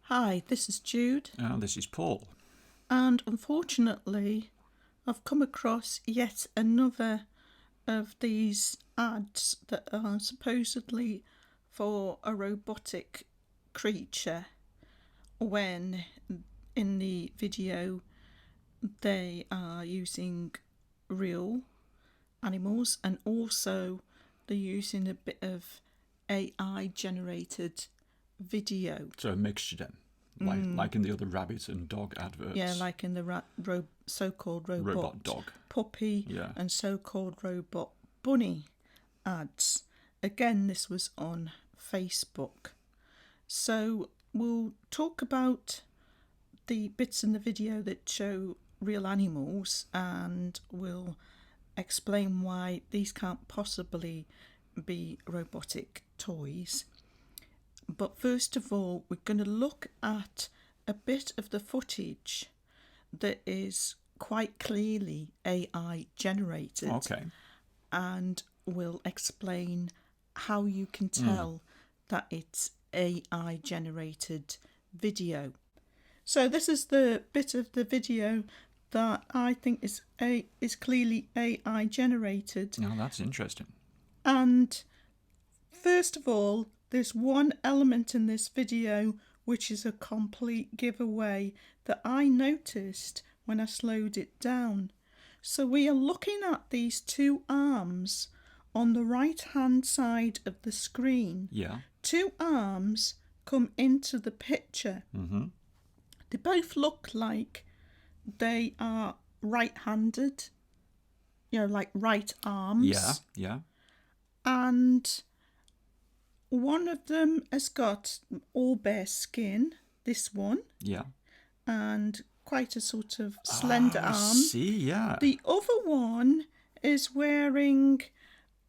Hi, this is Jude, This is Paul. and unfortunately, I've come across yet another of these ads that are supposedly for a robotic creature when in the video they are using real animals and also they're using a bit of AI generated video. So a mixture then, like in the other rabbit and dog adverts. Yeah, like in the so-called robot dog puppy and so-called robot bunny ads. Again, this was on Facebook. So we'll talk about the bits in the video that show real animals and we'll explain why these can't possibly be robotic toys. But first of all, we're going to look at a bit of the footage that is quite clearly AI generated. Okay. And we'll explain how you can tell that it's AI generated video. So this is the bit of the video that I think is clearly AI generated. Now that's interesting. And first of all, there's one element in this video which is a complete giveaway that I noticed when I slowed it down. So we are looking at these two arms on the right hand side of the screen. Yeah. Two arms come into the picture. Mm-hmm. They both look like they are right-handed, like right arms. Yeah. And one of them has got all bare skin, this one. Yeah. And quite a sort of slender arm. I see, yeah. The other one is wearing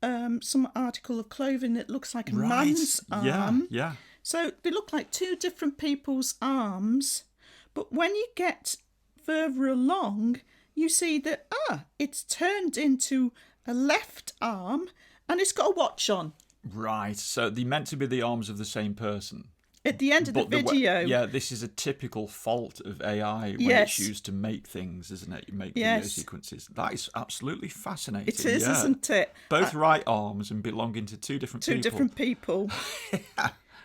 some article of clothing that looks like a man's arm. Yeah. So they look like two different people's arms. But when you get further along, you see that, it's turned into a left arm and it's got a watch on. Right, so they're meant to be the arms of the same person. At the end of the video. This is a typical fault of AI when it's used to make things, isn't it? You make video sequences. That is absolutely fascinating. It is, isn't it? Both right arms and belonging to two different people.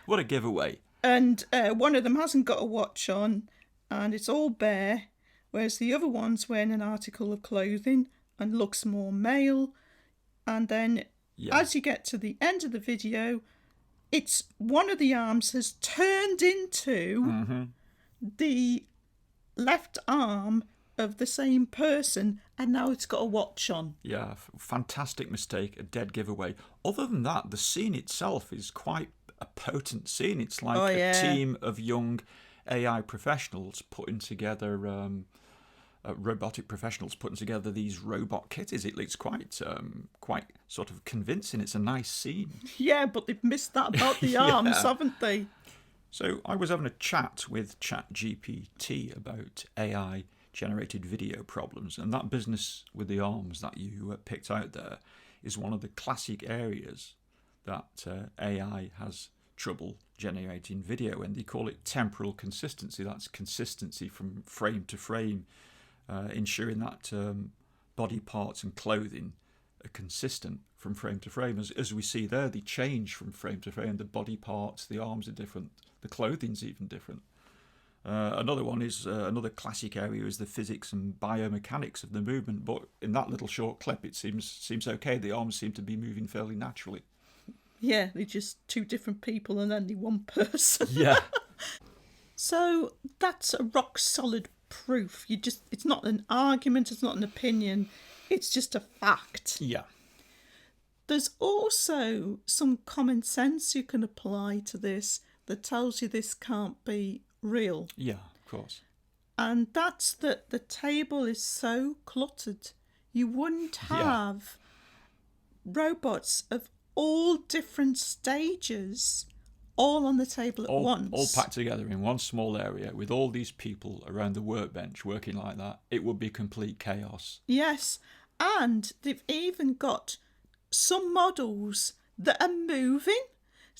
What a giveaway. And one of them hasn't got a watch on and it's all bare, whereas the other one's wearing an article of clothing and looks more male. And then as you get to the end of the video, it's one of the arms has turned into the left arm of the same person and now it's got a watch on. Yeah, fantastic mistake, a dead giveaway. Other than that, the scene itself is quite a potent scene. It's like a team of young AI professionals putting together, robotic professionals putting together these robot kitties. It's quite sort of convincing. It's a nice scene. Yeah, but they've missed that about the arms, haven't they? So I was having a chat with ChatGPT about AI generated video problems, and that business with the arms that you picked out there is one of the classic areas that AI has trouble generating video, and they call it temporal consistency. That's consistency from frame to frame, ensuring that body parts and clothing are consistent from frame to frame. As we see there, they change from frame to frame. The body parts, the arms are different, the clothing's even different. Another one is another classic area is the physics and biomechanics of the movement, but in that little short clip it seems okay. The arms seem to be moving fairly naturally. Yeah, they're just two different people and only one person. Yeah. So that's a rock solid proof. It's not an argument, it's not an opinion, it's just a fact. Yeah. There's also some common sense you can apply to this that tells you this can't be real. Yeah, of course. And that's that the table is so cluttered. You wouldn't have robots of all different stages all on the table at once. All packed together in one small area with all these people around the workbench working like that. It would be complete chaos. Yes, and they've even got some models that are moving.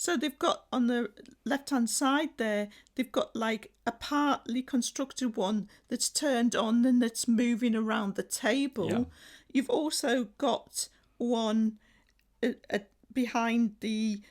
So they've got on the left-hand side there, they've got like a partly constructed one that's turned on and that's moving around the table. Yeah. You've also got one behind the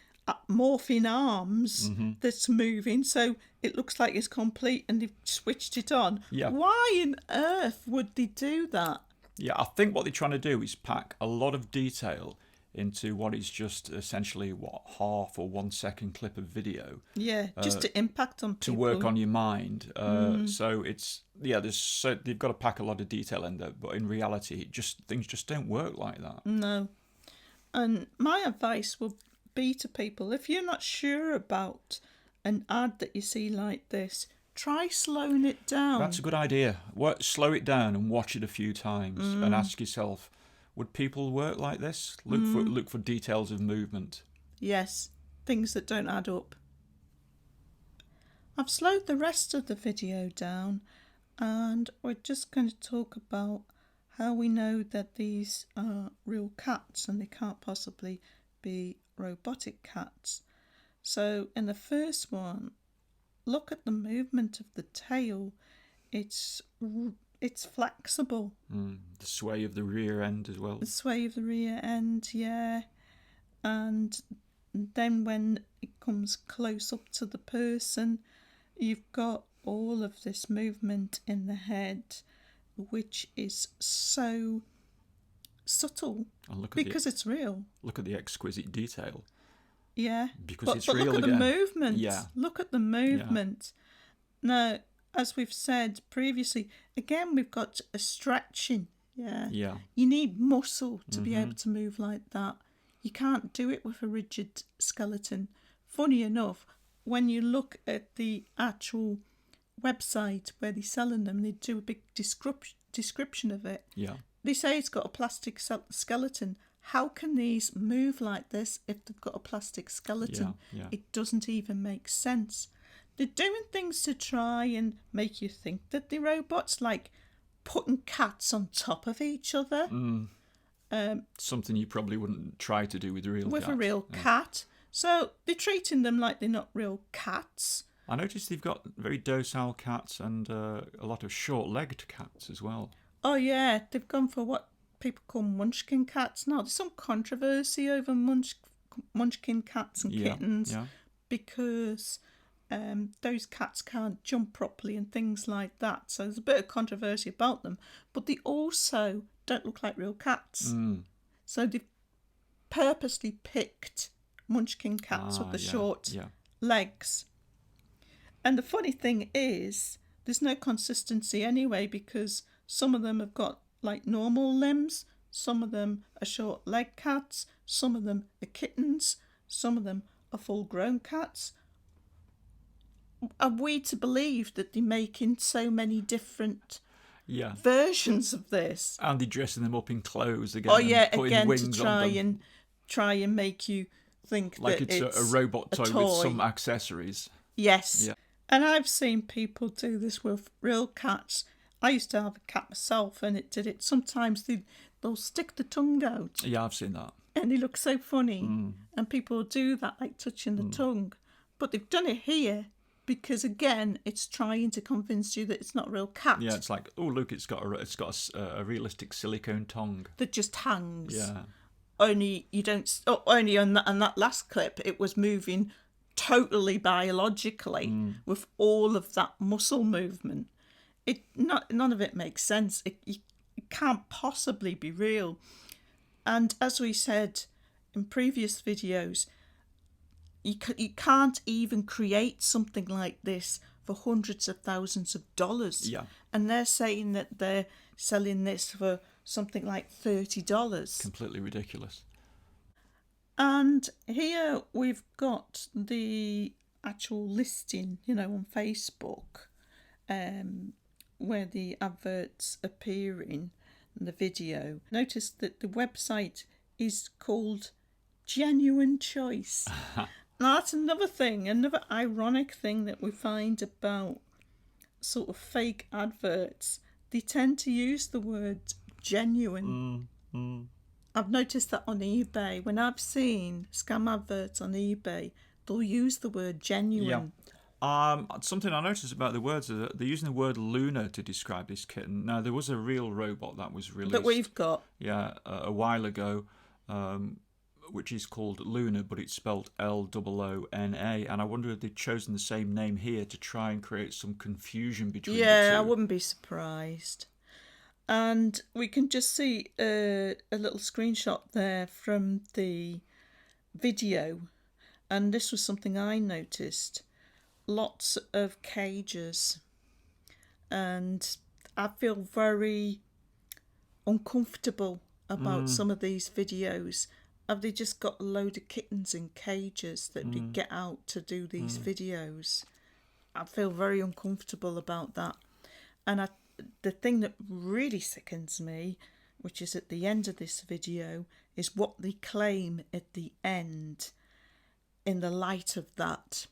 morphing arms that's moving, so it looks like it's complete, and they've switched it on. Yeah. Why on earth would they do that? Yeah, I think what they're trying to do is pack a lot of detail into what is just essentially half or 1 second clip of video. Yeah, just to impact on people. To work on your mind. So it's they've got to pack a lot of detail in there, but in reality, things just don't work like that. No. And my advice would be to people, if you're not sure about an ad that you see like this, try slowing it down. That's a good idea. Slow it down and watch it a few times and ask yourself, would people work like this? Look for details of movement. Yes, things that don't add up. I've slowed the rest of the video down, and we're just going to talk about how we know that these are real cats and they can't possibly be robotic cats. So in the first one, look at the movement of the tail. It's flexible. The sway of the rear end as well. The sway of the rear end, yeah. And then when it comes close up to the person, you've got all of this movement in the head, which is so subtle because it's real. Look at the exquisite detail. Yeah, because it's but real look at again. The movement. Yeah. Look at the movement. Yeah. Now, as we've said previously, again, we've got a stretching. Yeah. Yeah. You need muscle to be able to move like that. You can't do it with a rigid skeleton. Funny enough, when you look at the actual website where they're selling them, they do a big description of it. Yeah. They say it's got a plastic skeleton. How can these move like this if they've got a plastic skeleton? Yeah. It doesn't even make sense. They're doing things to try and make you think that they're robots, like putting cats on top of each other. Something you probably wouldn't try to do with a real cat. With a real cat. So they're treating them like they're not real cats. I noticed they've got very docile cats and a lot of short-legged cats as well. Oh yeah, they've gone for what people call munchkin cats now. There's some controversy over munchkin cats and kittens because those cats can't jump properly and things like that. So there's a bit of controversy about them. But they also don't look like real cats. So they've purposely picked munchkin cats with the short legs. And the funny thing is, there's no consistency anyway, because some of them have got like normal limbs, some of them are short leg cats, some of them are kittens, some of them are full grown cats. Are we to believe that they're making so many different versions of this? And they're dressing them up in clothes again. Oh yeah, putting again wings to try and make you think like that it's a robot toy with some accessories. Yes. Yeah. And I've seen people do this with real cats. I used to have a cat myself, and it did it. Sometimes they'll stick the tongue out. Yeah, I've seen that. And they look so funny. And people do that, like touching the tongue. But they've done it here because, again, it's trying to convince you that it's not a real cat. Yeah, it's like, oh look, it's got a realistic silicone tongue that just hangs. Yeah. Only you don't. Only on that last clip, it was moving totally biologically with all of that muscle movement. None of it makes sense. It can't possibly be real. And as we said in previous videos, you can't even create something like this for hundreds of thousands of dollars. Yeah. And they're saying that they're selling this for something like $30. Completely ridiculous. And here we've got the actual listing, on Facebook, where the adverts appear in the video. Notice that the website is called Genuine Choice. Now that's another thing, another ironic thing that we find about sort of fake adverts. They tend to use the word genuine. I've noticed that on eBay. When I've seen scam adverts on eBay, they'll use the word genuine. Something I noticed about the words is that they're using the word Luna to describe this kitten. Now, there was a real robot that was released. That we've got. Yeah, a while ago, which is called Luna, but it's spelled Loona. And I wonder if they've chosen the same name here to try and create some confusion between the two. Yeah, I wouldn't be surprised. And we can just see a little screenshot there from the video. And this was something I noticed. Lots of cages. And I feel very uncomfortable about some of these videos. Have they just got a load of kittens in cages that they get out to do these videos? I feel very uncomfortable about that. And the thing that really sickens me, which is at the end of this video, is what they claim at the end in the light of that.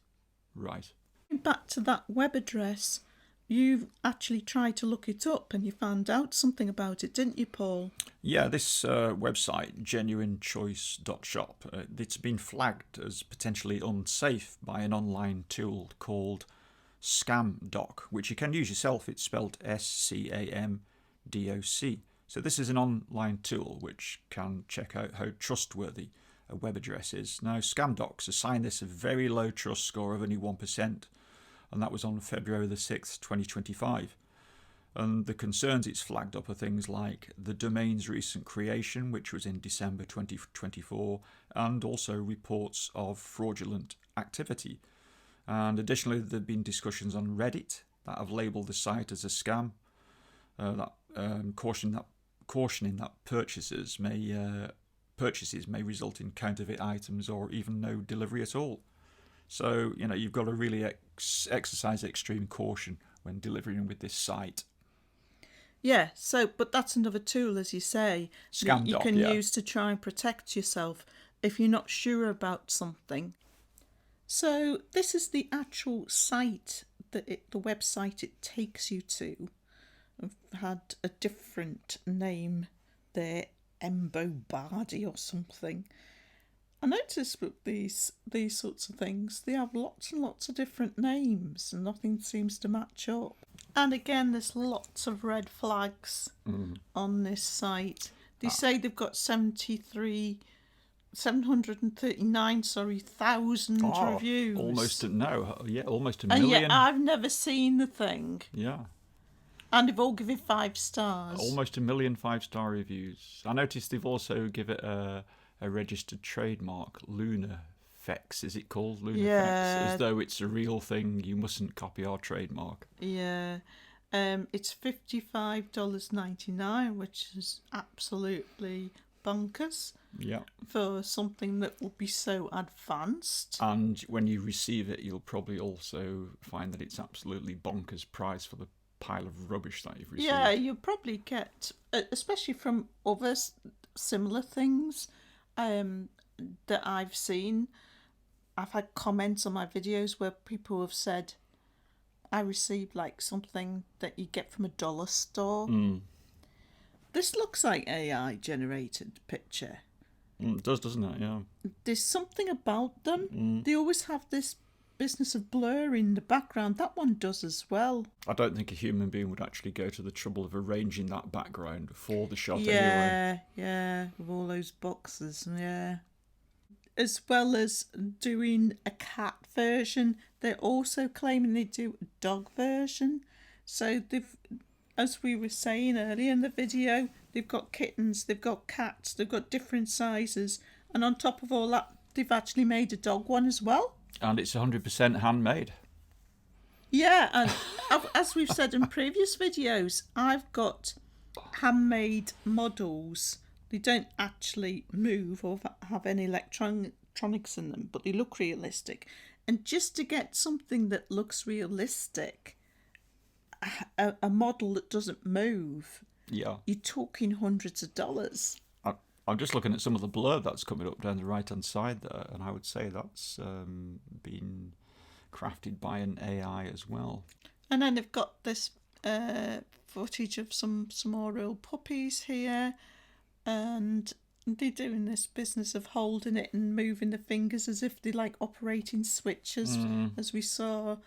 Right. Back to that web address, you actually tried to look it up and you found out something about it, didn't you, Paul? Yeah, this website, genuinechoice.shop, it's been flagged as potentially unsafe by an online tool called ScamDoc, which you can use yourself. It's spelled ScamDoc. So this is an online tool which can check out how trustworthy a web address is. Now, ScamDocs assigned this a very low trust score of only 1%, and that was on February the 6th, 2025. And the concerns it's flagged up are things like the domain's recent creation, which was in December 2024, and also reports of fraudulent activity. And additionally, there have been discussions on Reddit that have labelled the site as a scam, cautioning that purchases may result in counterfeit items or even no delivery at all. So, you've got to really exercise extreme caution when delivering with this site. Yeah, but that's another tool, as you say, that you can use to try and protect yourself if you're not sure about something. So this is the actual site, the website it takes you to. I've had a different name there, Embobardi or something. I noticed with these sorts of things, they have lots and lots of different names and nothing seems to match up. And again, there's lots of red flags on this site. They say they've got 739,000 reviews. Almost a million. And yet I've never seen the thing. Yeah. And they've all given it 5 stars. Almost a million 5-star reviews. I noticed they've also given it a registered trademark, Lunafex, is it called? Lunafex, as though it's a real thing. You mustn't copy our trademark. Yeah. It's $55.99, which is absolutely bonkers. Yeah. For something that will be so advanced. And when you receive it, you'll probably also find that it's absolutely bonkers price for the pile of rubbish that you've received. Yeah, you'll probably get, especially from other similar things that I've seen. I've had comments on my videos where people have said, I received like something that you get from a dollar store. This looks like AI generated picture. It does, doesn't it? Yeah. There's something about them. They always have this business of blur in the background. That one does as well. I don't think a human being would actually go to the trouble of arranging that background for the shot anyway. Yeah, with all those boxes, yeah. As well as doing a cat version, they're also claiming they do a dog version. So they've, as we were saying earlier in the video, they've got kittens, they've got cats, they've got different sizes. And on top of all that, they've actually made a dog one as well. And it's 100% handmade. Yeah, and as we've said in previous videos, I've got handmade models. They don't actually move or have any electronics in them, but they look realistic. And just to get something that looks realistic, a model that doesn't move, you're talking hundreds of dollars. I'm just looking at some of the blur that's coming up down the right-hand side there, and I would say that's been crafted by an AI as well. And then they've got this footage of some more real puppies here, and they're doing this business of holding it and moving the fingers as if they're like operating switches, as we saw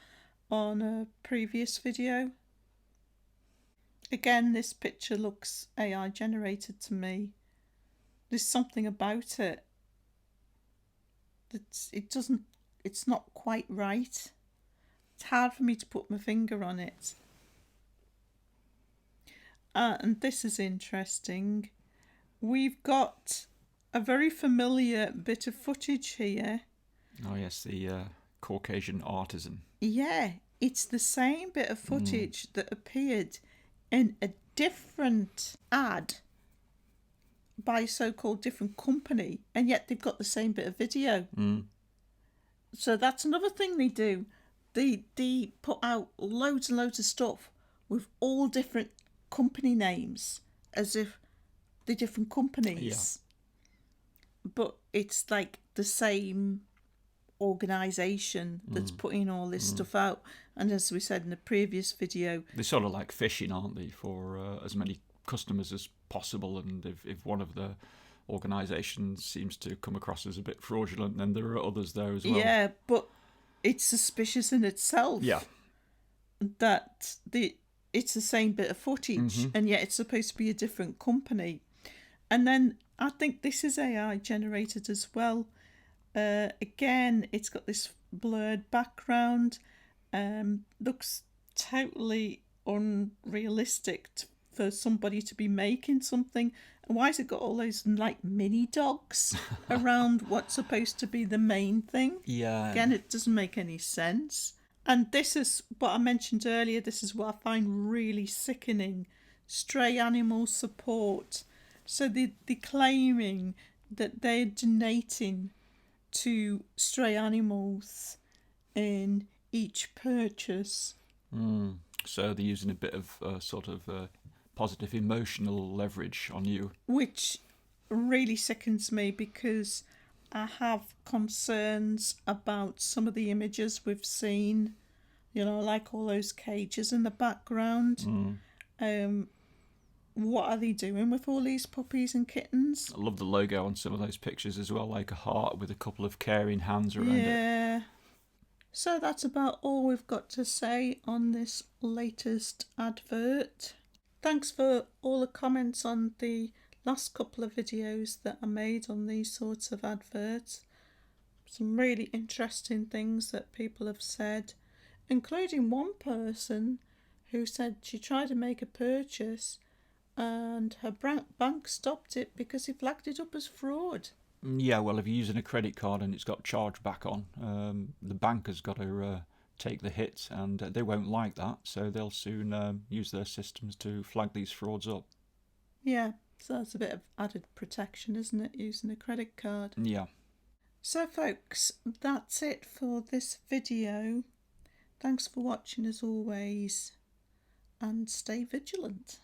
on a previous video. Again, this picture looks AI generated to me. There's something about it that it's not quite right. It's hard for me to put my finger on it. And this is interesting. We've got a very familiar bit of footage here. Oh yes, the Caucasian artisan. Yeah, it's the same bit of footage that appeared in a different ad by a so-called different company, and yet they've got the same bit of video. So that's another thing they do. They put out loads and loads of stuff with all different company names, as if they're different companies. Yeah. But it's like the same organisation that's putting all this stuff out. And as we said in the previous video, they're sort of like fishing, aren't they, for as many customers as possible. And if one of the organisations seems to come across as a bit fraudulent, then there are others there as well. Yeah, but it's suspicious in itself. Yeah. That it's the same bit of footage, and yet it's supposed to be a different company. And then I think this is AI generated as well. Again, it's got this blurred background. Looks totally unrealistic for somebody to be making something. And why has it got all those like mini dogs around what's supposed to be the main thing? Yeah. Again, it doesn't make any sense. And this is what I mentioned earlier. This is what I find really sickening. Stray animal support. So they're claiming that they're donating to stray animals in each purchase. So they're using a bit of positive emotional leverage on you. Which really sickens me, because I have concerns about some of the images we've seen, like all those cages in the background. What are they doing with all these puppies and kittens? I love the logo on some of those pictures as well, like a heart with a couple of caring hands around it. Yeah. So that's about all we've got to say on this latest advert. Thanks for all the comments on the last couple of videos that I made on these sorts of adverts. Some really interesting things that people have said, including one person who said she tried to make a purchase and her bank stopped it because he flagged it up as fraud. Yeah, well, if you're using a credit card and it's got charge back on, the bank has got to take the hit, and they won't like that, so they'll soon use their systems to flag these frauds up. Yeah, so that's a bit of added protection, isn't it, using a credit card? Yeah. So folks, that's it for this video. Thanks for watching as always, and stay vigilant.